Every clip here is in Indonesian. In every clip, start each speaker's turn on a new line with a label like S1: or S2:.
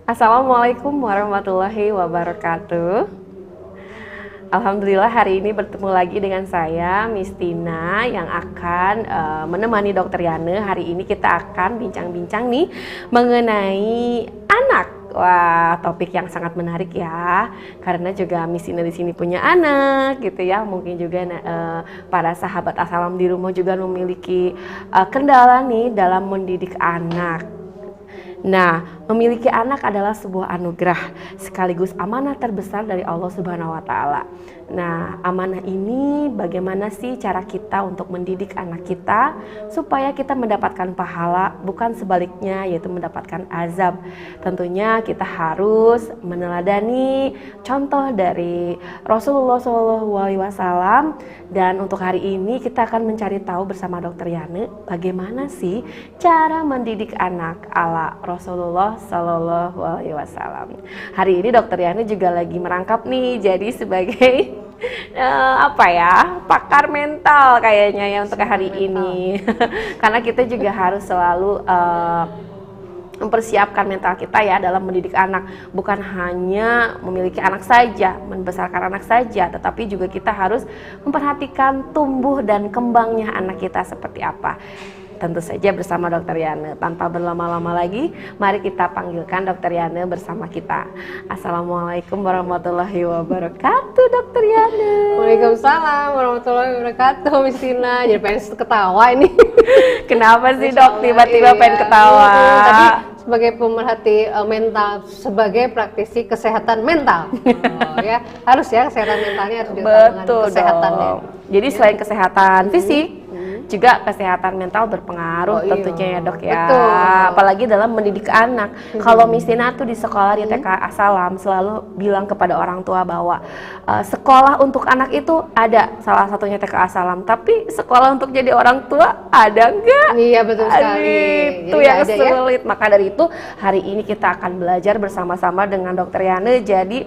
S1: Assalamualaikum warahmatullahi wabarakatuh. Alhamdulillah hari ini bertemu lagi dengan saya Miss Tina yang akan menemani Dokter Yana. Hari ini kita akan bincang-bincang nih mengenai anak. Wah, topik yang sangat menarik ya. Karena juga Miss Tina di sini punya anak gitu ya. Mungkin juga para sahabat Assalam di rumah juga memiliki kendala nih dalam mendidik anak. Nah, memiliki anak adalah sebuah anugerah sekaligus amanah terbesar dari Allah Subhanahu wa taala. Nah, amanah ini bagaimana sih cara kita untuk mendidik anak kita supaya kita mendapatkan pahala, bukan sebaliknya yaitu mendapatkan azab. Tentunya kita harus meneladani contoh dari Rasulullah SAW, dan untuk hari ini kita akan mencari tahu bersama Dokter Yana bagaimana sih cara mendidik anak ala Rasulullah SAW. Hari ini Dokter Yana juga lagi merangkap nih jadi sebagai pakar mental kayaknya ya untuk hari ini. Karena kita juga harus selalu mempersiapkan mental kita ya dalam mendidik anak. Bukan hanya memiliki anak saja, membesarkan anak saja, tetapi juga kita harus memperhatikan tumbuh dan kembangnya anak kita seperti apa. Tentu saja bersama Dokter Yana. Tanpa berlama-lama lagi, mari kita panggilkan Dokter Yana bersama kita. Assalamualaikum warahmatullahi wabarakatuh, Dokter Yana.
S2: Waalaikumsalam warahmatullahi wabarakatuh, Miss Tina. Jadi pengen ketawa ini.
S1: Kenapa sih Dok tiba-tiba pengen ketawa?
S2: Tadi sebagai pemerhati mental, sebagai praktisi kesehatan mental, ya harus ya kesehatan mentalnya harus diutamakan kesehatannya.
S1: Jadi selain kesehatan fisik, juga kesehatan mental berpengaruh tentunya ya Dok ya.
S2: Betul.
S1: Apalagi dalam mendidik anak. Kalau Miss Tina tuh di sekolah di TK Assalam selalu bilang kepada orang tua bahwa sekolah untuk anak itu ada, salah satunya TK Assalam, tapi sekolah untuk jadi orang tua ada enggak?
S2: Iya betul sekali.
S1: Itu yang sulit. Maka dari itu hari ini kita akan belajar bersama-sama dengan Dokter Yana. Jadi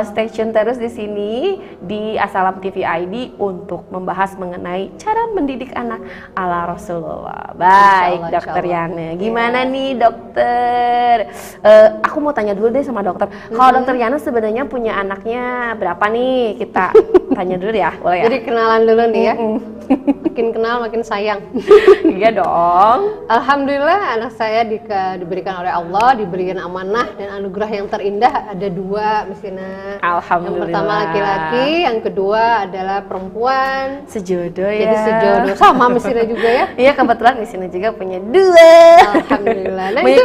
S1: stay tune terus di sini di Assalam TV ID untuk membahas mengenai cara mendidik anak ala Rasulullah. Baik, Dokter Yana. Gimana nih Dokter? Aku mau tanya dulu deh sama Dokter. Kalau Dokter Yana sebenarnya punya anaknya berapa nih? Kita tanya dulu ya, boleh ya?
S2: Jadi kenalan dulu nih ya. Makin kenal makin sayang.
S1: Iya dong.
S2: Alhamdulillah anak saya diberikan oleh Allah, diberikan amanah dan anugerah yang terindah. Ada dua, Miss Tina.
S1: Alhamdulillah.
S2: Yang pertama laki-laki, yang kedua adalah perempuan.
S1: Sejodoh ya.
S2: Jadi sejodoh sama Miss Tina juga ya.
S1: Iya, kebetulan Miss Tina juga punya dua.
S2: Alhamdulillah. Nah itu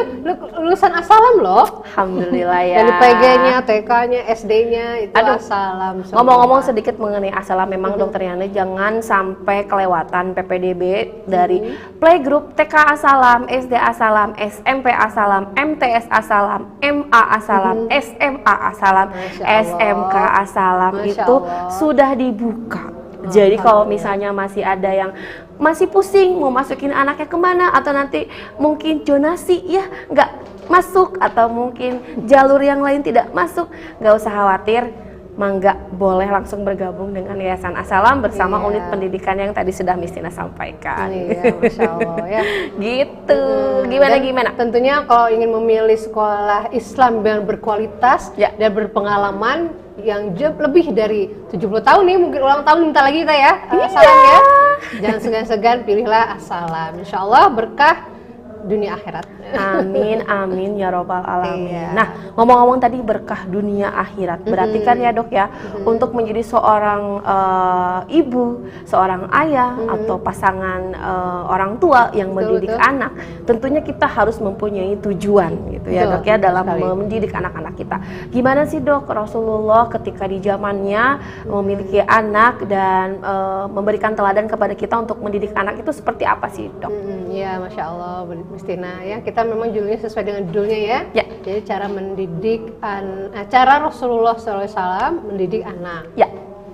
S2: lulusan Assalam loh.
S1: Alhamdulillah ya.
S2: Dari PG-nya, TK-nya, SD-nya itu Assalam.
S1: Ngomong-ngomong sedikit mengenai Assalam, memang Dokter Yana jangan sampai kelewatan PPDB dari playgroup TK Assalam, SD Assalam, SMP Assalam, MTS Assalam, MA Assalam, SMA Assalam, SMK Assalam itu sudah dibuka. Jadi kalau misalnya masih ada yang masih pusing mau masukin anaknya kemana, atau nanti mungkin zonasi ya nggak masuk, atau mungkin jalur yang lain tidak masuk, nggak usah khawatir. Mangga boleh langsung bergabung dengan Yayasan Assalam bersama unit pendidikan yang tadi sudah Miss Tina sampaikan.
S2: Iya, Masya Allah ya.
S1: Gitu. Gimana?
S2: Tentunya kalau ingin memilih sekolah Islam yang berkualitas dan berpengalaman yang lebih dari 70 tahun nih, mungkin ulang tahun minta lagi kita ya. Assalam ya. Jangan segan-segan pilihlah Assalam. Insya Allah berkah dunia akhirat.
S1: Amin, amin ya robbal alamin. Nah, ngomong-ngomong tadi berkah dunia akhirat, berarti kan ya Dok ya, untuk menjadi seorang ibu, seorang ayah atau pasangan orang tua yang mendidik anak, tentunya kita harus mempunyai tujuan gitu ya Dok ya dalam mendidik anak-anak kita. Gimana sih Dok Rasulullah ketika di zamannya memiliki anak dan memberikan teladan kepada kita untuk mendidik anak itu seperti apa sih Dok?
S2: Ya, Masya Allah, Miss Tina ya, kita memang judulnya sesuai dengan judulnya ya. Jadi cara mendidik cara Rasulullah SAW mendidik anak.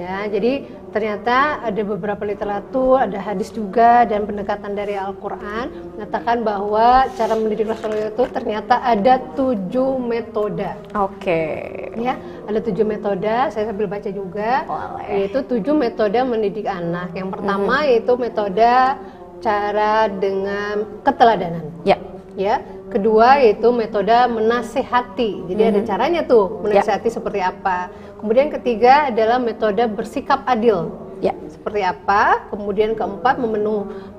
S2: Ya, jadi ternyata ada beberapa literatur, ada hadis juga dan pendekatan dari Al-Quran mengatakan bahwa cara mendidik Rasulullah itu ternyata ada 7 metode. Ya, ada 7 metode. Saya sambil baca juga. Yaitu 7 metode mendidik anak. Yang pertama yaitu metode cara dengan keteladanan. Ya, kedua yaitu metode menasehati. Jadi ada caranya tuh menasehati seperti apa. Kemudian ketiga adalah metode bersikap adil.
S1: Ya.
S2: Seperti apa? Kemudian keempat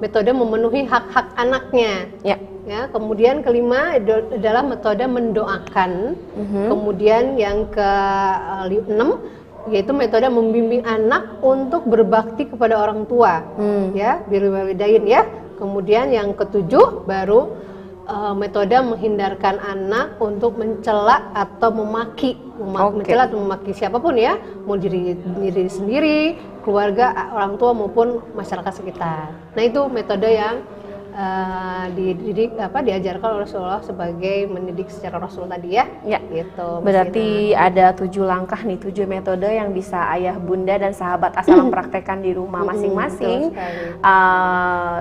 S2: metode memenuhi hak-hak anaknya.
S1: Ya.
S2: Ya, kemudian kelima adalah metode mendoakan. Kemudian yang keenam yaitu metode membimbing anak untuk berbakti kepada orang tua. Ya, birrul walidain ya. Kemudian yang ketujuh baru metode menghindarkan anak untuk mencela atau memaki, mencela atau memaki siapapun ya, mau diri sendiri, keluarga, orang tua maupun masyarakat sekitar. Nah itu metode yang diajarkan oleh Rasulullah sebagai mendidik secara Rasul tadi ya. Ya. Gitu.
S1: Berarti ada 7 langkah nih, 7 metode yang bisa ayah, bunda dan sahabat asal praktekkan di rumah masing-masing.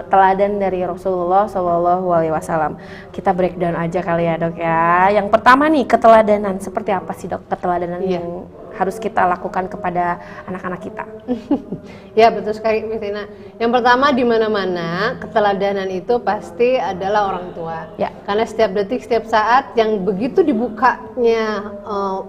S1: Teladan dari Rasulullah SAW. Kita breakdown aja kali ya dok ya. Yang pertama nih keteladanan, seperti apa sih dok keteladanan yang harus kita lakukan kepada anak-anak kita?
S2: Ya betul sekali Miss Tina. Yang pertama di mana-mana keteladanan itu pasti adalah orang tua. Ya. Karena setiap detik, setiap saat yang begitu dibukanya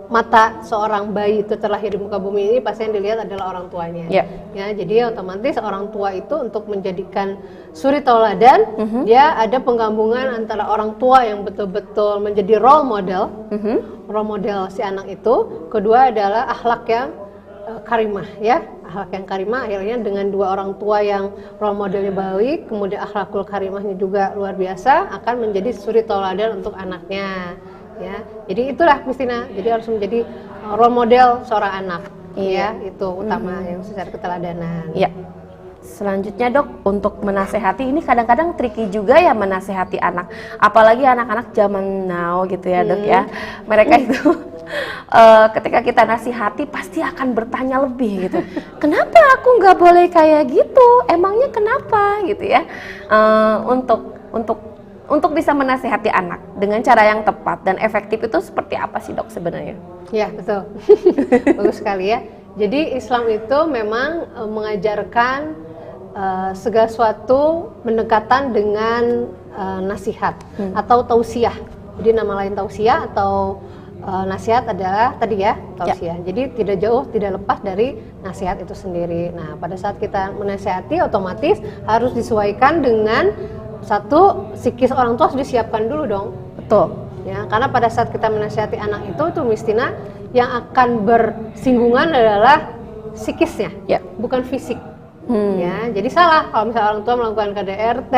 S2: mata seorang bayi itu terlahir di muka bumi ini pasti yang dilihat adalah orang tuanya. Ya. Ya, jadi otomatis orang tua itu untuk menjadikan suri tauladan, dia ada penggabungan antara orang tua yang betul-betul menjadi role model. Role model si anak itu, kedua adalah akhlak yang karimah ya, akhlak yang karimah akhirnya dengan dua orang tua yang role modelnya baik, kemudian akhlakul karimahnya juga luar biasa, akan menjadi suri tauladan untuk anaknya ya. Jadi itulah Mistina, jadi harus menjadi role model seorang anak ya, itu utama yang secara keteladanan ya.
S1: Selanjutnya dok, untuk menasehati ini kadang-kadang tricky juga ya menasehati anak, apalagi anak-anak zaman now gitu ya dok ya. Mereka itu ketika kita nasihati pasti akan bertanya lebih gitu. Kenapa aku nggak boleh kayak gitu? Emangnya kenapa gitu ya? Untuk bisa menasehati anak dengan cara yang tepat dan efektif itu seperti apa sih dok sebenarnya?
S2: Ya betul, bagus sekali ya. Jadi Islam itu memang mengajarkan segala sesuatu pendekatan dengan nasihat atau tausiah. Jadi nama lain tausiah atau nasihat adalah tadi ya tausiah. Jadi tidak jauh, tidak lepas dari nasihat itu sendiri. Nah pada saat kita menasihati otomatis harus disesuaikan dengan satu psikis orang tua harus disiapkan dulu dong. Betul. Ya, karena pada saat kita menasihati anak itu tuh Mistina yang akan bersinggungan adalah psikisnya, bukan fisik. Ya, jadi salah kalau misalnya orang tua melakukan KDRT,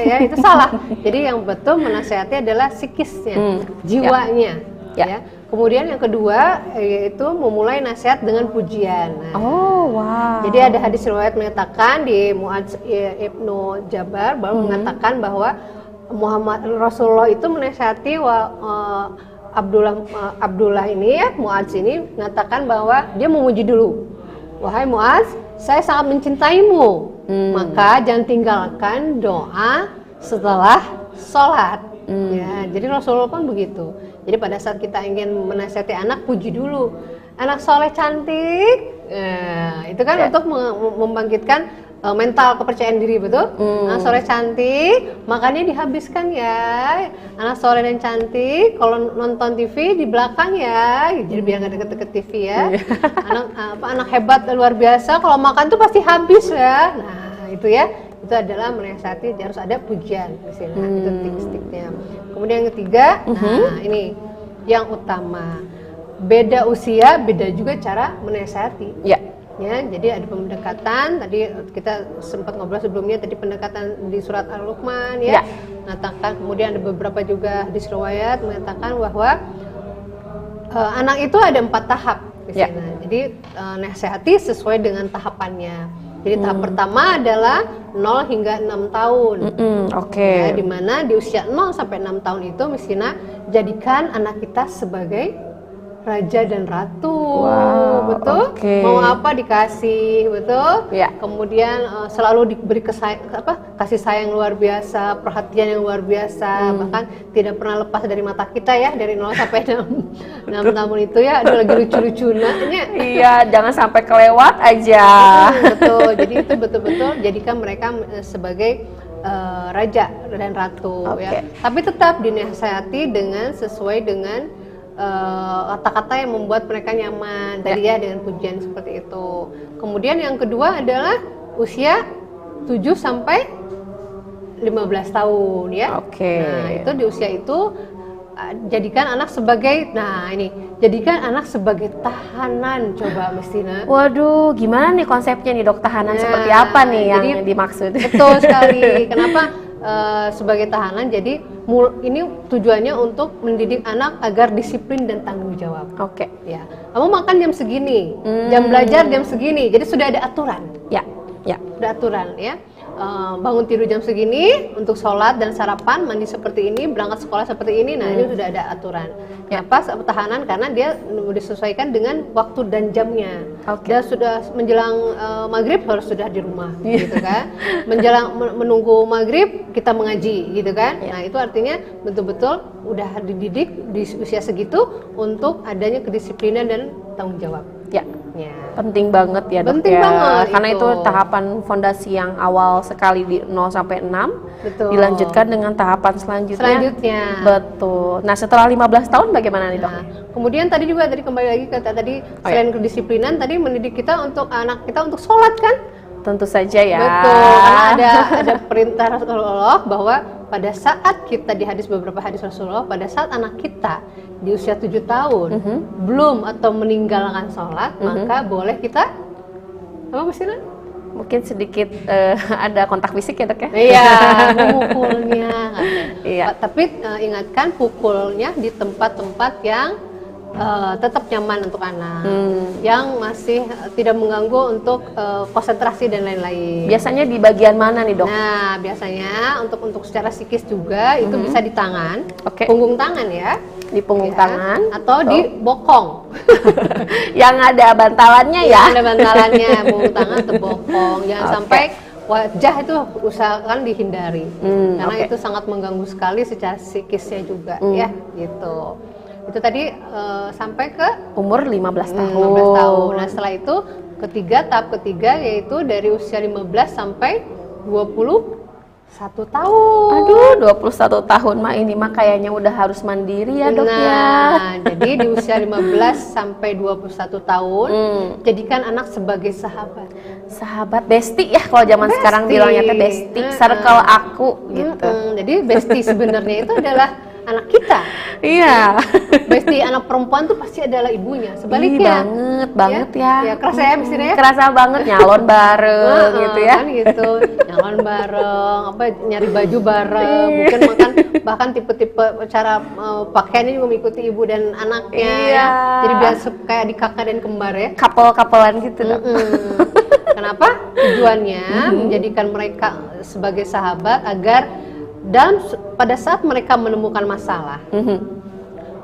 S2: ya itu salah. Jadi yang betul menasihati adalah psikisnya, jiwanya. Ya. Kemudian yang kedua yaitu memulai nasihat dengan pujian. Nah, jadi ada hadis riwayat menyatakan di Mu'adz Ibnu Jabar bahwa mengatakan bahwa Rasulullah itu menasihati Abdullah ini ya, Mu'adz ini mengatakan bahwa dia memuji dulu. Wahai Mu'adz, saya sangat mencintaimu, maka jangan tinggalkan doa setelah sholat. Ya, jadi Rasulullah pun begitu. Jadi pada saat kita ingin menasihati anak, puji dulu. Anak soleh cantik, itu kan untuk membangkitkan mental kepercayaan diri, betul? Anak soleh cantik, makannya dihabiskan ya. Anak soleh dan cantik, kalau nonton TV di belakang ya, jadi biar nggak deket-deket TV ya. Anak hebat luar biasa, kalau makan tuh pasti habis ya. Nah itu ya, itu adalah menasihati harus ada pujian di sini. Nah, itu tips-tipsnya. Kemudian yang ketiga, nah ini yang utama, beda usia, beda juga cara menasihati. Ya, jadi ada pendekatan, tadi kita sempat ngobrol sebelumnya, tadi pendekatan di surat Al-Luqman ya, mengatakan, kemudian ada beberapa juga hadis riwayat mengatakan bahwa anak itu ada 4 tahap misalnya. Jadi nasihati sesuai dengan tahapannya. Jadi tahap pertama adalah 0 hingga 6 tahun. Ya, di mana di usia 0 sampai 6 tahun itu misalnya jadikan anak kita sebagai raja dan ratu, betul? Mau apa dikasih, betul? Kemudian selalu diberi kasih sayang luar biasa, perhatian yang luar biasa, bahkan tidak pernah lepas dari mata kita ya, dari 0 sampai 6 tahun itu ya, ada lagi lucu-lucunya.
S1: Iya, jangan sampai kelewat aja.
S2: Betul, jadi itu betul-betul jadikan mereka sebagai raja dan ratu ya. Tapi tetap dinasihati dengan sesuai dengan kata-kata yang membuat mereka nyaman tadi ya, dengan pujian seperti itu. Kemudian yang kedua adalah usia 7 sampai 15 tahun ya. Nah, itu di usia itu jadikan anak sebagai jadikan anak sebagai tahanan. Coba Mestina.
S1: Waduh, gimana nih konsepnya nih dok, tahanan seperti apa nih yang dimaksud?
S2: Betul sekali. Kenapa sebagai tahanan? Jadi ini tujuannya untuk mendidik anak agar disiplin dan tanggung jawab. Ya, kamu makan jam segini, jam belajar jam segini. Jadi sudah ada aturan. Ya, ada aturan ya. Bangun tidur jam segini, untuk sholat dan sarapan, mandi seperti ini, berangkat sekolah seperti ini. Nah, ini sudah ada aturan. Kenapa tahanan? Karena dia disesuaikan dengan waktu dan jamnya. Dia sudah menjelang maghrib harus sudah di rumah, gitu kan? Menjelang menunggu maghrib kita mengaji, gitu kan? Nah, itu artinya betul-betul udah dididik di usia segitu untuk adanya kedisiplinan dan tanggung jawab.
S1: Penting banget ya dok.
S2: Penting banget
S1: karena itu tahapan fondasi yang awal sekali di 0 sampai 6.
S2: Betul.
S1: Dilanjutkan dengan tahapan selanjutnya. Betul. Nah, setelah 15 tahun bagaimana nih dok?
S2: Kemudian tadi kembali lagi ke tadi selain kedisiplinan tadi mendidik kita untuk anak kita untuk sholat kan?
S1: Tentu saja ya.
S2: Betul, karena ada perintah Rasulullah bahwa pada saat kita di beberapa hadis Rasulullah, pada saat anak kita di usia 7 tahun belum atau meninggalkan sholat, maka boleh kita apa Mestina?
S1: Mungkin sedikit ada kontak fisik ya dok ya?
S2: Iya, memukulnya. Tapi ingatkan pukulnya di tempat-tempat yang tetap nyaman untuk anak, yang masih tidak mengganggu untuk konsentrasi dan lain-lain.
S1: Biasanya di bagian mana nih dok?
S2: Nah, biasanya untuk secara psikis juga itu bisa di tangan, punggung tangan ya.
S1: Di punggung tangan
S2: atau di bokong.
S1: Yang ada bantalannya ya?
S2: Yang ada bantalannya, punggung tangan atau bokong. Jangan sampai wajah itu usahakan dihindari, karena itu sangat mengganggu sekali secara psikisnya juga ya, gitu. Itu tadi sampai ke
S1: umur 15 tahun.
S2: 15 tahun. Nah, setelah itu tahap ketiga yaitu dari usia 15 sampai 21 tahun.
S1: Aduh, 21 tahun mah ini mah kayaknya udah harus mandiri ya dok ya.
S2: Nah, jadi di usia 15 sampai 21 tahun jadikan anak sebagai sahabat.
S1: Sahabat, bestie ya kalau zaman sekarang bilangnya teh bestie, circle aku gitu.
S2: Jadi bestie sebenarnya itu adalah anak kita.
S1: Iya.
S2: Bestie anak perempuan tuh pasti adalah ibunya. Sebaliknya.
S1: Banget ya.
S2: Ya kerasa ya misalnya.
S1: Kerasa banget nyalon bareng gitu ya.
S2: Kan gitu. Nyalon bareng, nyari baju bareng, mungkin bahkan tipe-tipe cara pakaiannya juga mengikuti ibu dan anaknya.
S1: Iya.
S2: Jadi biasa kayak di kakak dan kembar ya.
S1: Couple-couplean gitu dong.
S2: Kenapa? Tujuannya menjadikan mereka sebagai sahabat agar pada saat mereka menemukan masalah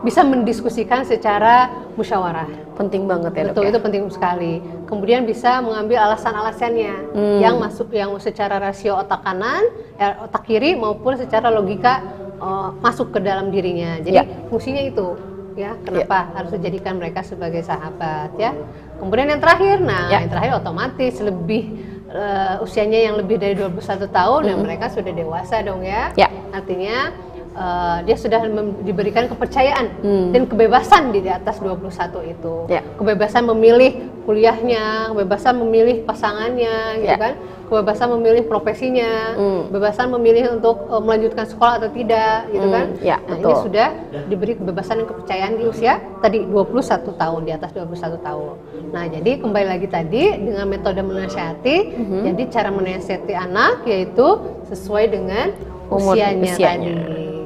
S2: bisa mendiskusikan secara musyawarah.
S1: Penting banget ya dok.
S2: Betul, itu penting sekali. Kemudian bisa mengambil alasan-alasannya yang secara rasio otak kanan, otak kiri maupun secara logika masuk ke dalam dirinya. Jadi fungsinya itu ya, kenapa harus dijadikan mereka sebagai sahabat ya. Kemudian yang terakhir, yang terakhir otomatis lebih usianya yang lebih dari 21 tahun dan mereka sudah dewasa dong ya. Artinya dia sudah diberikan kepercayaan dan kebebasan di atas 21 itu. Kebebasan memilih kuliahnya, kebebasan memilih pasangannya, gitu kan. Kebebasan memilih profesinya, kebebasan memilih untuk melanjutkan sekolah atau tidak, gitu kan. Nah, ini sudah diberi kebebasan dan kepercayaan di usia tadi 21 tahun, di atas 21 tahun. Nah, jadi kembali lagi tadi dengan metode menasihati, jadi cara menasihati anak yaitu sesuai dengan usianya tadi.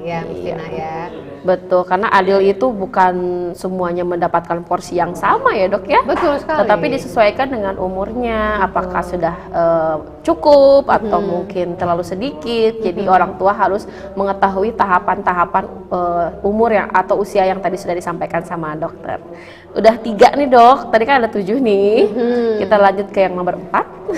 S2: Ya, Mestina ya.
S1: Betul, karena adil itu bukan semuanya mendapatkan porsi yang sama ya dok ya.
S2: Betul sekali.
S1: Tetapi disesuaikan dengan umurnya, apakah sudah cukup atau mungkin terlalu sedikit. Jadi orang tua harus mengetahui tahapan-tahapan umur yang atau usia yang tadi sudah disampaikan sama dokter. Udah 3 nih dok, tadi kan ada 7 nih. Kita lanjut ke yang nomor 4.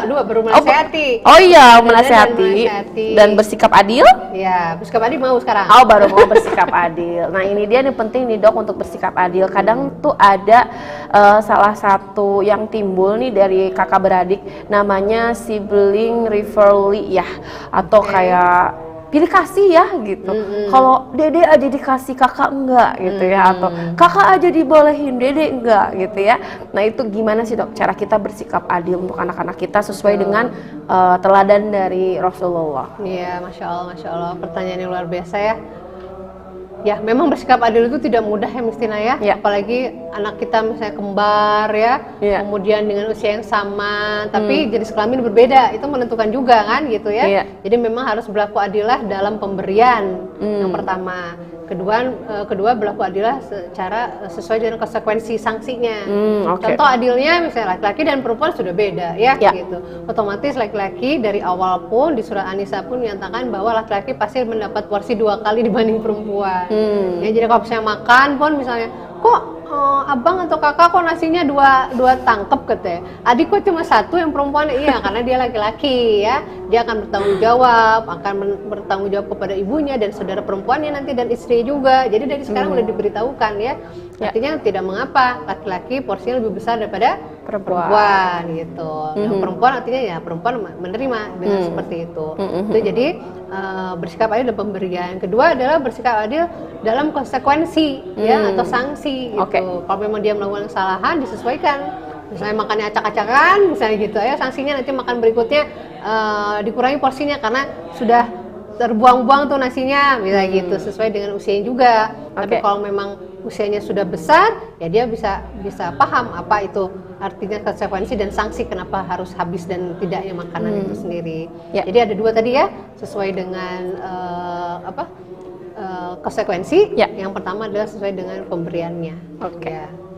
S2: Dua baru menasehati.
S1: Oh iya, menasehati dan bersikap adil.
S2: Ya, bersikap adil mau sekarang.
S1: Oh, baru mau bersikap adil. Nah, ini dia nih penting nih dok untuk bersikap adil. Kadang tuh ada salah satu yang timbul nih dari kakak beradik, namanya sibling rivalry ya, atau kayak pilih kasih ya gitu. Kalau dede aja dikasih kakak enggak gitu ya, atau kakak aja dibolehin dede enggak gitu ya. Nah itu gimana sih dok cara kita bersikap adil untuk anak-anak kita sesuai dengan teladan dari Rasulullah?
S2: Iya, masya Allah, pertanyaan yang luar biasa ya. Ya, memang bersikap adil itu tidak mudah ya Mistina ya. Apalagi anak kita misalnya kembar ya, kemudian dengan usia yang sama, tapi jenis kelamin berbeda, itu menentukan juga kan gitu ya. Jadi memang harus berlaku adilah dalam pemberian yang pertama. Kedua berlaku adilah secara sesuai dengan konsekuensi sanksinya. Contoh adilnya misalnya laki-laki dan perempuan sudah beda ya, gitu. Otomatis laki-laki dari awal pun di surah An-Nisa pun menyatakan bahwa laki-laki pasti mendapat porsi 2 kali dibanding perempuan. Ya, jadi kalau misalnya makan pun misalnya kok abang atau kakak kok nasinya dua tangkep katanya, adik kok cuma 1 yang perempuan. Iya, karena dia laki-laki ya, dia akan bertanggung jawab kepada ibunya dan saudara perempuannya nanti dan istri juga. Jadi dari sekarang udah diberitahukan ya, artinya tidak mengapa laki-laki porsinya lebih besar daripada perempuan gitu. Yang perempuan artinya ya perempuan menerima dengan seperti itu. Itu jadi bersikap adil dalam pemberian. Kedua adalah bersikap adil dalam konsekuensi ya, atau sanksi gitu. Kalau memang dia melakukan kesalahan disesuaikan. Misalnya makannya acak-acakan misalnya gitu ya, sanksinya nanti makan berikutnya dikurangi porsinya karena sudah terbuang-buang tuh nasinya misalnya gitu, sesuai dengan usianya juga. Tapi kalau memang usianya sudah besar ya dia bisa paham apa itu artinya konsekuensi dan sanksi kenapa harus habis dan tidaknya makanan itu sendiri. Jadi ada 2 tadi ya, sesuai dengan konsekuensi. Yang pertama adalah sesuai dengan pemberiannya.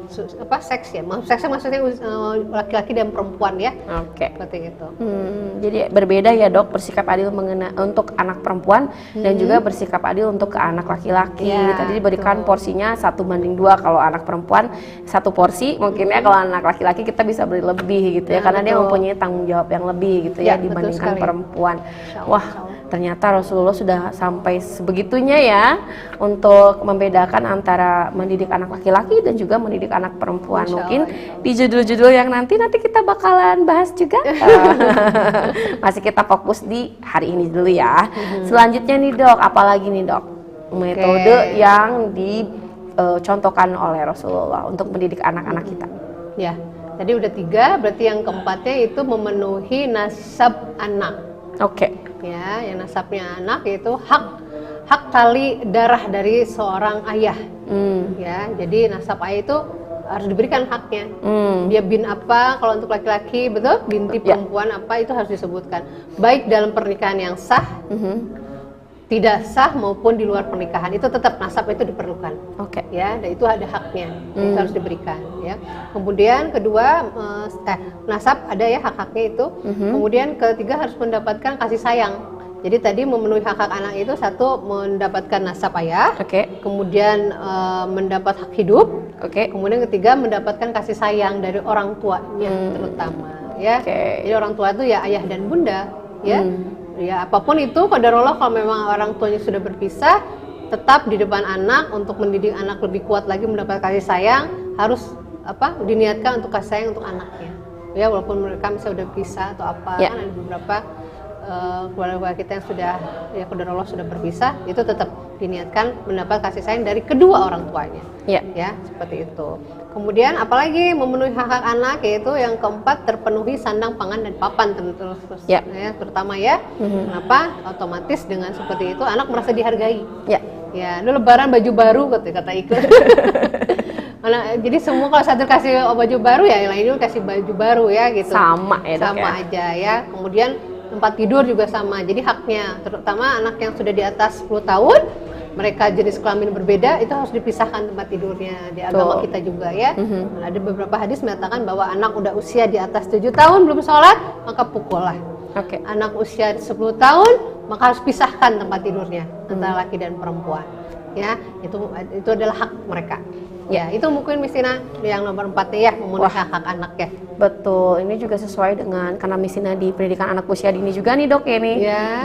S2: Seks ya, seksnya maksudnya laki-laki dan perempuan ya. Seperti itu.
S1: Jadi berbeda ya dok, bersikap adil untuk anak perempuan dan juga bersikap adil untuk ke anak laki-laki. Tadi diberikan porsinya 1:2, kalau anak perempuan 1 porsi, mungkin ya kalau anak laki-laki kita bisa beri lebih gitu ya, karena dia mempunyai tanggung jawab yang lebih gitu ya dibandingkan perempuan. Wah, ternyata Rasulullah sudah sampai sebegitunya ya untuk membedakan antara mendidik anak laki-laki dan juga mendidik anak perempuan. Mungkin di judul-judul yang nanti kita bakalan bahas juga. Masih kita fokus di hari ini dulu ya. Selanjutnya nih dok, apalagi nih dok metode yang dicontohkan oleh Rasulullah untuk mendidik anak-anak kita?
S2: Ya, tadi udah 3, berarti yang keempatnya itu memenuhi nasab anak. Ya, yang nasabnya anak yaitu hak tali darah dari seorang ayah. Ya, jadi nasab ayah itu harus diberikan haknya. Dia bin apa kalau untuk laki-laki, betul? Binti perempuan apa itu harus disebutkan. Baik dalam pernikahan yang sah, tidak sah maupun di luar pernikahan, itu tetap nasab itu diperlukan. Ya, dan itu ada haknya. Itu harus diberikan ya. Kemudian kedua nasab ada ya hak-haknya itu. Kemudian ketiga harus mendapatkan kasih sayang. Jadi tadi memenuhi hak-hak anak itu 1 mendapatkan nasab ayah, kemudian mendapat hak hidup, kemudian ketiga mendapatkan kasih sayang dari orang tuanya terutama ya. Jadi orang tua itu ya ayah dan bunda ya. Ya apapun itu qadarullah, kalau memang orang tuanya sudah berpisah, tetap di depan anak untuk mendidik anak lebih kuat lagi mendapat kasih sayang, harus diniatkan untuk kasih sayang untuk anaknya. Ya walaupun mereka misalnya udah pisah atau apa, kan ada beberapa keluarga kita yang sudah ya qadarullah sudah berpisah, itu tetap diniatkan mendapat kasih sayang dari kedua orang tuanya. Ya, seperti itu. Kemudian apalagi memenuhi hak-hak anak, yaitu yang keempat terpenuhi sandang, pangan dan papan terus ya, terutama ya. Kenapa? Otomatis dengan seperti itu anak merasa dihargai. Ya, ini lebaran baju baru kata Ikut. Jadi semua kalau satu kasih baju baru ya yang lainnya kasih baju baru ya gitu.
S1: Sama ya dok,
S2: sama aja ya. Kemudian tempat tidur juga sama, jadi haknya terutama anak yang sudah di atas 10 tahun, mereka jenis kelamin berbeda, itu harus dipisahkan tempat tidurnya di agama kita juga ya. Ada beberapa hadis mengatakan bahwa anak udah usia di atas 7 tahun belum sholat, maka pukul lah. Anak usia 10 tahun, maka harus pisahkan tempat tidurnya antara laki dan perempuan ya. Itu adalah hak mereka Ya, itu mungkin Miss Tina yang nomor 4 nih ya, memenuhi hak-hak anak ya.
S1: Betul, ini juga sesuai dengan karena Miss Tina di pendidikan anak usia dini juga nih dok ya nih.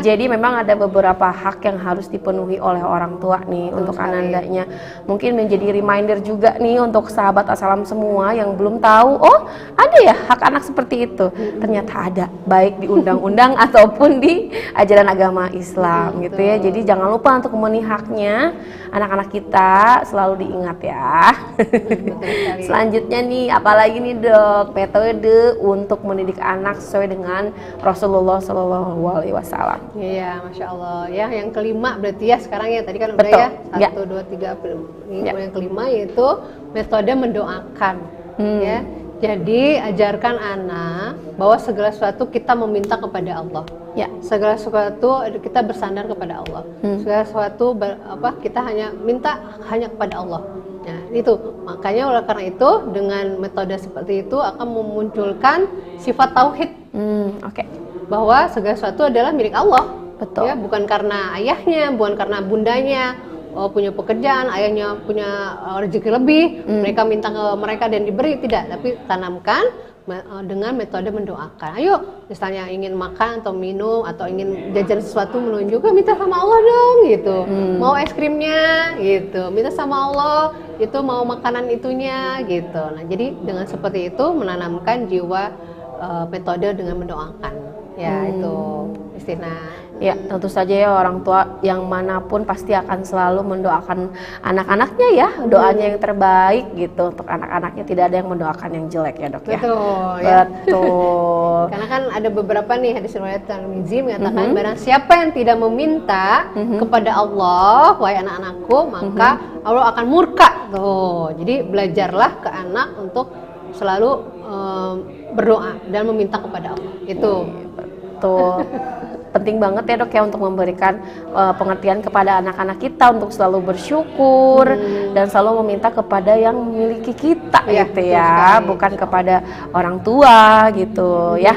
S1: Jadi memang ada beberapa hak yang harus dipenuhi oleh orang tua nih untuk anandanya. Mungkin menjadi reminder juga nih untuk sahabat Assalam semua yang belum tahu, oh ada ya hak anak seperti itu. Ternyata ada, baik di undang-undang ataupun di ajaran agama Islam gitu ya. Jadi jangan lupa untuk memenuhi haknya anak-anak kita, selalu diingat ya. Selanjutnya nih, apalagi nih dok, metode untuk mendidik anak sesuai dengan Rasulullah SAW.
S2: Iya, masya Allah. Ya, yang kelima berarti ya sekarang ya. Tadi kan udah ya 1, 2, 3. Yang kelima yaitu metode mendoakan. Ya, jadi ajarkan anak bahwa segala sesuatu kita meminta kepada Allah. Ya, segala sesuatu kita bersandar kepada Allah. Segala sesuatu kita hanya minta hanya kepada Allah. Nah, itu makanya oleh karena itu dengan metode seperti itu akan memunculkan sifat tauhid. Bahwa segala sesuatu adalah milik Allah. Betul. Ya, bukan karena ayahnya, bukan karena bundanya punya pekerjaan, ayahnya punya rezeki lebih, mereka minta ke mereka dan diberi, tidak, tapi tanamkan dengan metode mendoakan. Ayo, misalnya ingin makan atau minum atau ingin jajan sesuatu menunjukkan, minta sama Allah dong gitu. Mau es krimnya gitu, minta sama Allah, itu mau makanan itunya gitu. Nah, jadi dengan seperti itu menanamkan jiwa metode dengan mendoakan. Ya, itu istilah.
S1: Ya, tentu saja ya orang tua yang manapun pasti akan selalu mendoakan anak-anaknya ya, doanya yang terbaik gitu untuk anak-anaknya, tidak ada yang mendoakan yang jelek ya dok ya. Betul.
S2: Karena kan ada beberapa nih hadis riwayat Tirmidzi mengatakan barang siapa yang tidak meminta kepada Allah, wahai anak-anakku, maka Allah akan murka. Tuh, jadi belajarlah ke anak untuk selalu berdoa dan meminta kepada Allah. Itu.
S1: Betul. Penting banget ya dok ya untuk memberikan pengertian kepada anak-anak kita untuk selalu bersyukur dan selalu meminta kepada yang memiliki kita gitu ya, bukan kepada orang tua gitu ya.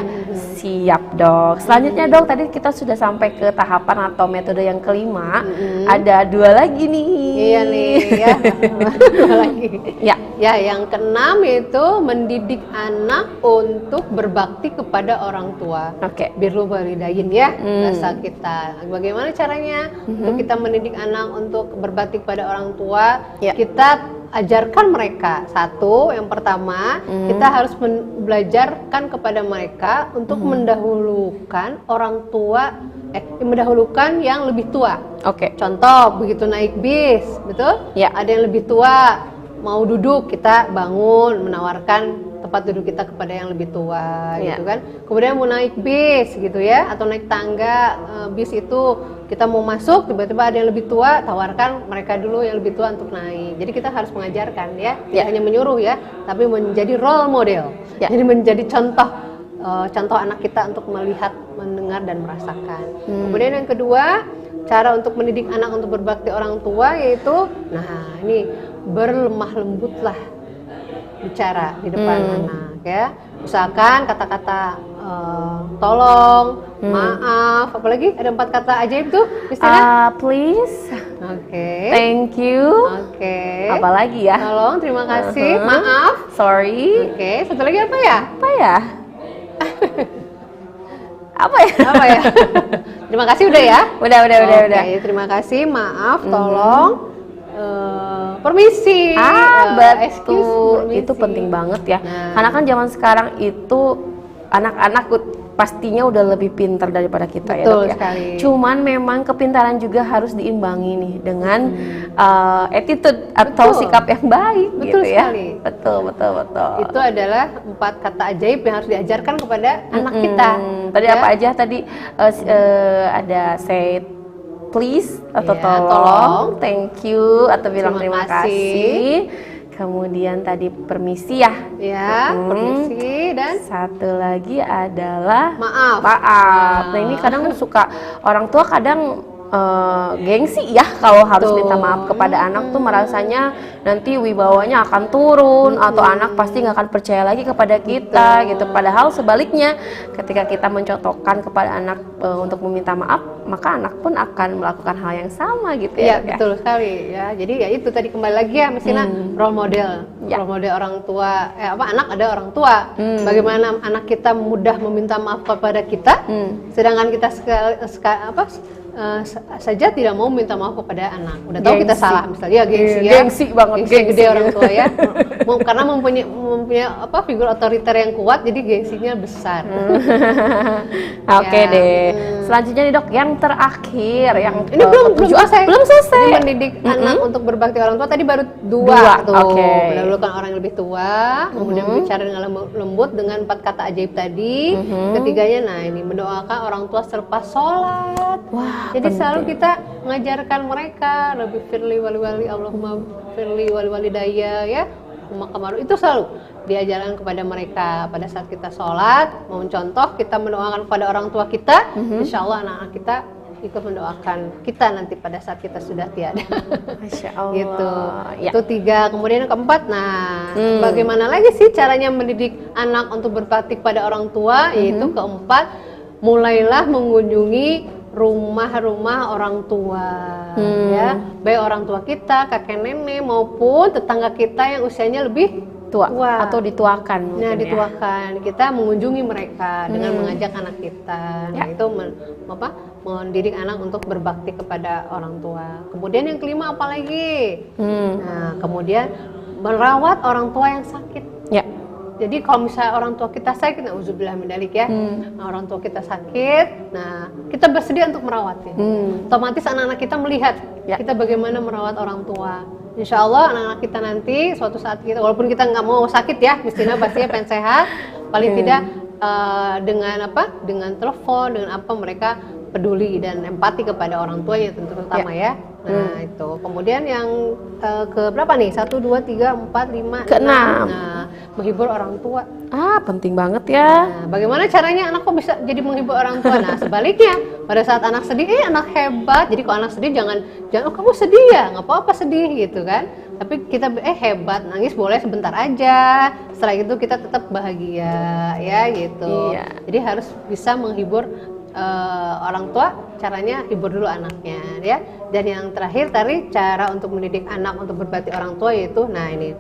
S1: Siap dok. Selanjutnya dok, tadi kita sudah sampai ke tahapan atau metode yang kelima. Ada 2 lagi nih.
S2: Iya nih ya. 2 lagi. Ya, yang keenam itu mendidik anak untuk berbakti kepada orang tua. Birrul walidain ya. Bahasa kita. Bagaimana caranya untuk kita mendidik anak untuk berbakti kepada orang tua? Kita ajarkan mereka. Yang pertama, kita harus belajarkan kepada mereka untuk mendahulukan orang tua, mendahulukan yang lebih tua. Contoh, begitu naik bis, betul? Ada yang lebih tua, mau duduk, kita bangun, menawarkan tempat duduk kita kepada yang lebih tua, gitu kan. Kemudian mau naik bis gitu ya, atau naik tangga bis itu kita mau masuk, tiba-tiba ada yang lebih tua, tawarkan mereka dulu yang lebih tua untuk naik. Jadi kita harus mengajarkan ya, tidak hanya menyuruh ya, tapi menjadi role model. Jadi menjadi contoh anak kita untuk melihat, mendengar dan merasakan. Kemudian yang kedua, cara untuk mendidik anak untuk berbakti orang tua yaitu, nah ini berlemah lembutlah bicara di depan anak ya. Usahakan kata-kata tolong, maaf, apalagi ada 4 kata ajaib tuh, Mistina.
S1: Please, thank you, apalagi ya?
S2: Tolong, terima kasih, maaf,
S1: sorry.
S2: Satu lagi apa ya? Apa ya? Terima kasih udah ya?
S1: Udah.
S2: Terima kasih, maaf, tolong. Permisi,
S1: betul, itu penting banget ya. Karena kan zaman sekarang itu anak-anak pastinya udah lebih pintar daripada kita ya dok ya. Cuman memang kepintaran juga harus diimbangi nih dengan attitude atau sikap yang baik gitu ya. Betul.
S2: Itu adalah 4 kata ajaib yang harus diajarkan kepada anak kita.
S1: Tadi apa aja tadi? Ada say please atau tolong, thank you atau bilang terima kasih. Kemudian tadi permisi ya.
S2: Permisi, dan
S1: satu lagi adalah
S2: maaf.
S1: Nah, ini kadang suka orang tua kadang gengsi ya kalau harus minta maaf kepada anak tuh, merasanya nanti wibawanya akan turun atau anak pasti nggak akan percaya lagi kepada kita gitu. Padahal sebaliknya, ketika kita mencontohkan kepada anak untuk meminta maaf, maka anak pun akan melakukan hal yang sama gitu ya.
S2: Iya, betul sekali ya. Jadi ya itu tadi kembali lagi ya, mestinya role model. Role model orang tua, anak ada orang tua. Bagaimana anak kita mudah meminta maaf kepada kita, sedangkan kita saja tidak mau minta maaf kepada anak. Udah tahu kita salah, misalnya ya
S1: gengsi banget,
S2: gengsi gede orang tua ya. Karena mempunyai figur otoriter yang kuat, jadi gengsinya besar.
S1: Oke deh. Selanjutnya nih dok, yang terakhir, yang
S2: ini belum selesai.
S1: Jadi
S2: mendidik anak untuk berbakti orang tua tadi baru dua tuh. Mendahulukan orang yang lebih tua, kemudian berbicara dengan lembut dengan 4 kata ajaib tadi. Ketiganya, nah ini mendoakan orang tua selepas sholat.
S1: Wah,
S2: jadi selalu kita mengajarkan mereka lebih firli wali Allahumma firli wali daya ya. Kemaru itu selalu diajarkan kepada mereka pada saat kita sholat. Mau contoh, kita mendoakan kepada orang tua kita, insya Allah anak-anak kita ikut mendoakan kita nanti pada saat kita sudah tiada.
S1: Masya Allah.
S2: Gitu. Ya. Itu 3. Kemudian yang keempat, nah bagaimana lagi sih caranya mendidik anak untuk berbakti pada orang tua? Yaitu keempat, mulailah mengunjungi rumah-rumah orang tua, ya, baik orang tua kita, kakek nenek maupun tetangga kita yang usianya lebih tua
S1: atau dituakan.
S2: Nah, dituakan, kita mengunjungi mereka dengan mengajak anak kita. Nah, itu mendidik anak untuk berbakti kepada orang tua. Kemudian yang kelima apa lagi? Nah, kemudian merawat orang tua yang sakit. Ya. Jadi kalau misalnya orang tua kita sakit, nauzubillah min dzalik ya, nah, orang tua kita sakit, nah kita bersedia untuk merawatnya. Otomatis anak-anak kita melihat kita bagaimana merawat orang tua. Insya Allah anak-anak kita nanti suatu saat kita, walaupun kita nggak mau sakit ya, mestinya pastinya pengen sehat, paling tidak dengan telepon, dengan apa mereka peduli dan empati kepada orang tuanya tentu terutama ya. Nah itu. Kemudian yang ke berapa nih? 1, 2, 3, 4, 5, 6. Nah, menghibur orang tua.
S1: Penting banget ya.
S2: Nah, bagaimana caranya anak kok bisa jadi menghibur orang tua? Nah, sebaliknya pada saat anak sedih, anak hebat. Jadi kalau anak sedih jangan oh kamu sedih ya, nggak apa-apa sedih gitu kan. Tapi kita hebat, nangis boleh sebentar aja. Setelah itu kita tetap bahagia ya gitu. Iya. Jadi harus bisa menghibur orang tua, caranya hibur dulu anaknya ya. Dan yang terakhir tadi cara untuk mendidik anak untuk berbakti orang tua yaitu, nah ini,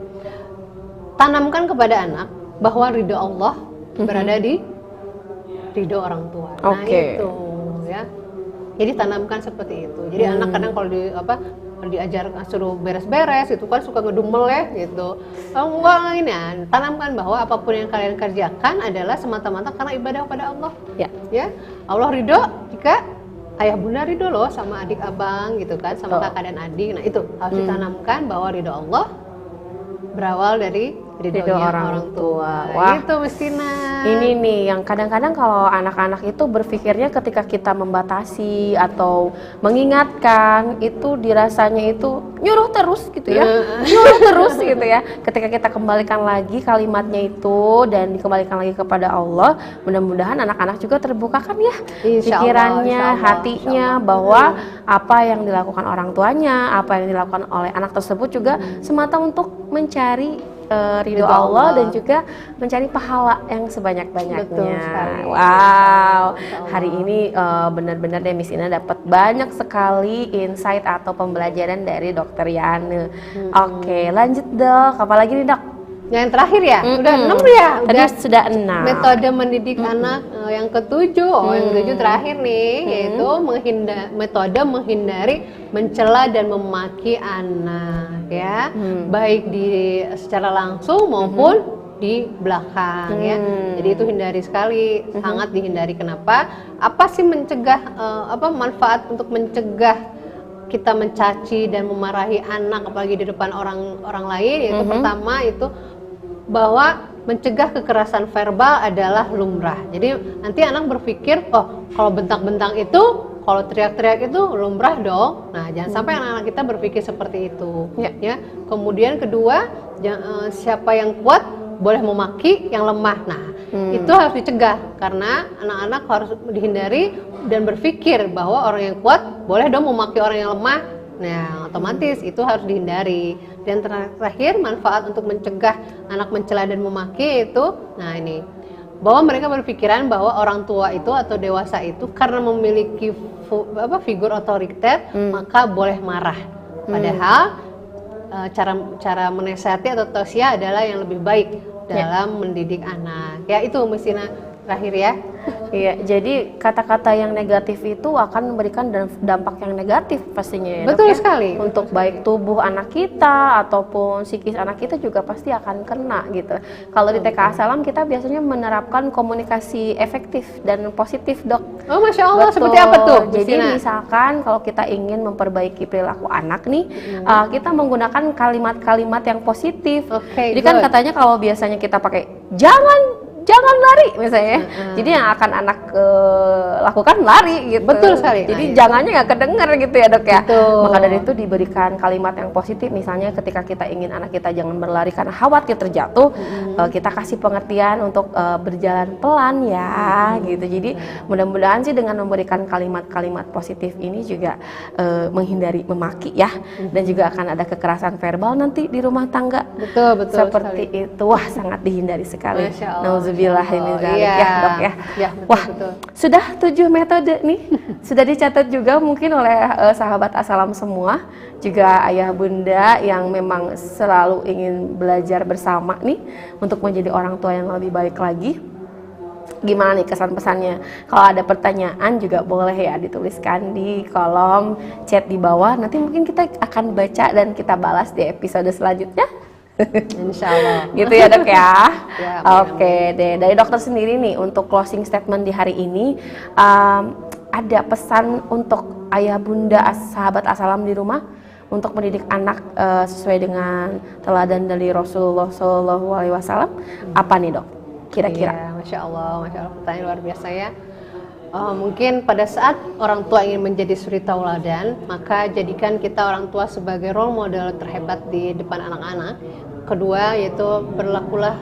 S2: tanamkan kepada anak bahwa ridho Allah berada di ridho orang tua. Nah itu ya. Jadi tanamkan seperti itu. Jadi anak kadang kalau diajar suruh beres-beres itu kan suka ngedumel ya gitu. Enggak ini, tanamkan bahwa apapun yang kalian kerjakan adalah semata-mata karena ibadah pada Allah. Ya. Allah ridho jika ayah bunda ridho loh sama adik abang gitu kan, sama kakak dan adik. Nah itu harus ditanamkan bahwa ridho Allah berawal dari ridho orang tua. Wah, itu Mestina.
S1: Ini nih yang kadang-kadang kalau anak-anak itu berpikirnya ketika kita membatasi atau mengingatkan itu dirasanya itu nyuruh terus gitu ya. Nyuruh terus gitu ya. Ketika kita kembalikan lagi kalimatnya itu dan dikembalikan lagi kepada Allah, mudah-mudahan anak-anak juga terbukakan ya pikirannya, hatinya bahwa apa yang dilakukan orang tuanya, apa yang dilakukan oleh anak tersebut juga semata untuk mencari ridho Allah dan juga mencari pahala yang sebanyak-banyaknya. Wow, hari ini benar-benar deh Miss Ina dapat banyak sekali insight atau pembelajaran dari Dokter Yane. Oke, lanjut dok. Apalagi nih dok?
S2: Yang terakhir ya, udah 6 ya.
S1: Tadi sudah 6.
S2: Metode mendidik anak yang ke-7, yang ke-7 terakhir nih, yaitu metode menghindari mencela dan memaki anak ya, baik secara langsung maupun di belakang ya. Jadi itu hindari sekali, sangat dihindari. Kenapa? Apa sih manfaat untuk mencegah kita mencaci dan memarahi anak apalagi di depan orang lain? Yaitu pertama itu bahwa mencegah kekerasan verbal adalah lumrah. Jadi nanti anak berpikir, oh kalau bentak-bentak itu, kalau teriak-teriak itu lumrah dong. Nah jangan sampai anak-anak kita berpikir seperti itu ya. Kemudian kedua, siapa yang kuat boleh memaki yang lemah. Nah itu harus dicegah karena anak-anak harus dihindari dan berpikir bahwa orang yang kuat boleh dong memaki orang yang lemah. Nah, otomatis itu harus dihindari. Dan terakhir, manfaat untuk mencegah anak mencela dan memaki itu, nah ini, bahwa mereka berpikiran bahwa orang tua itu atau dewasa itu karena memiliki figur otoriter, maka boleh marah. Padahal cara menasihati atau tausiah adalah yang lebih baik dalam mendidik anak. Ya itu Mistina terakhir ya.
S1: Iya, jadi kata-kata yang negatif itu akan memberikan dampak yang negatif pastinya ya,
S2: betul
S1: Dok, ya?
S2: sekali.
S1: Untuk baik tubuh anak kita ataupun psikis anak kita juga pasti akan kena gitu. Kalau di TK As-Salam kita biasanya menerapkan komunikasi efektif dan positif, Dok.
S2: Oh, Masya Allah.
S1: Betul.
S2: Seperti apa tuh?
S1: Jadi misalkan kalau kita ingin memperbaiki perilaku anak nih, kita menggunakan kalimat-kalimat yang positif. Jadi kan katanya kalau biasanya kita pakai jangan lari misalnya, jadi yang akan anak lakukan lari gitu.
S2: Betul sekali.
S1: Jadi jangannya nggak kedenger gitu ya, Dok ya.
S2: Betul.
S1: Maka dari itu diberikan kalimat yang positif, misalnya ketika kita ingin anak kita jangan berlari karena khawatir terjatuh, kita kasih pengertian untuk berjalan pelan ya, gitu. Jadi mudah-mudahan sih dengan memberikan kalimat-kalimat positif ini juga menghindari memaki ya, dan juga akan ada kekerasan verbal nanti di rumah tangga.
S2: Betul
S1: Seperti
S2: sekali.
S1: itu, wah sangat dihindari sekali.
S2: Masya Allah.
S1: Nauzubillah ini
S2: Iya.
S1: ya, Dok ya.
S2: Ya, betul,
S1: Wah,
S2: betul.
S1: sudah 7 metode nih, sudah dicatat juga mungkin oleh sahabat As-Salam semua, juga ayah bunda yang memang selalu ingin belajar bersama nih untuk menjadi orang tua yang lebih baik lagi. Gimana nih kesan-pesannya? Kalau ada pertanyaan juga boleh ya dituliskan di kolom chat di bawah. Nanti mungkin kita akan baca dan kita balas di episode selanjutnya.
S2: Insya Allah.
S1: Gitu ya, Dok ya.
S2: Ya,
S1: Oke deh, dari dokter sendiri nih untuk closing statement di hari ini, ada pesan untuk ayah bunda sahabat As-Salam di rumah untuk mendidik anak sesuai dengan teladan dari Rasulullah SAW. Apa nih, Dok? Kira-kira?
S2: Ya, Masya Allah, pertanyaan luar biasa ya. Mungkin pada saat orang tua ingin menjadi suri tauladan, maka jadikan kita orang tua sebagai role model terhebat di depan anak-anak. Kedua yaitu berlakulah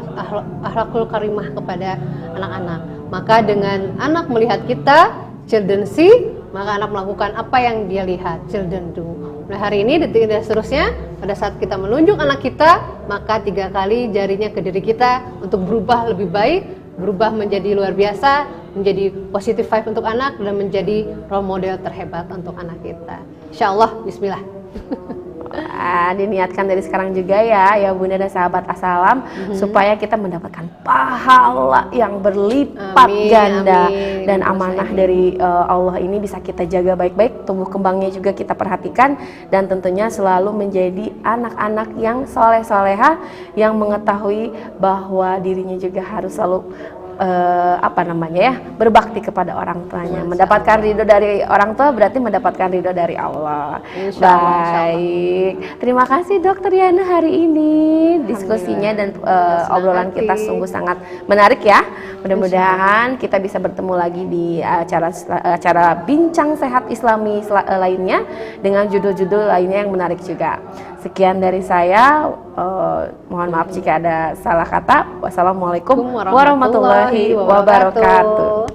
S2: akhlakul karimah kepada anak-anak. Maka dengan anak melihat kita, children see, maka anak melakukan apa yang dia lihat, children do. Nah, hari ini detik dan seterusnya, pada saat kita menunjuk anak kita, maka 3 kali jarinya ke diri kita untuk berubah lebih baik, berubah menjadi luar biasa, menjadi positive vibe untuk anak, dan menjadi role model terhebat untuk anak kita. Insya Allah, bismillah.
S1: Diniatkan dari sekarang juga ya bunda dan sahabat As-Salam, supaya kita mendapatkan pahala yang berlipat ganda, dan amanah dari Allah ini bisa kita jaga baik-baik, tumbuh kembangnya juga kita perhatikan, dan tentunya selalu menjadi anak-anak yang soleh-soleha, yang mengetahui bahwa dirinya juga harus selalu berbakti kepada orang tuanya. Mendapatkan ridho dari orang tua berarti mendapatkan ridho dari Allah. Baik, terima kasih Dokter Yana hari ini, diskusinya dan obrolan kita sungguh sangat menarik ya. Mudah-mudahan kita bisa bertemu lagi di acara bincang sehat Islami lainnya dengan judul-judul lainnya yang menarik juga. Sekian dari saya, mohon maaf jika ada salah kata. Wassalamualaikum warahmatullahi wabarakatuh.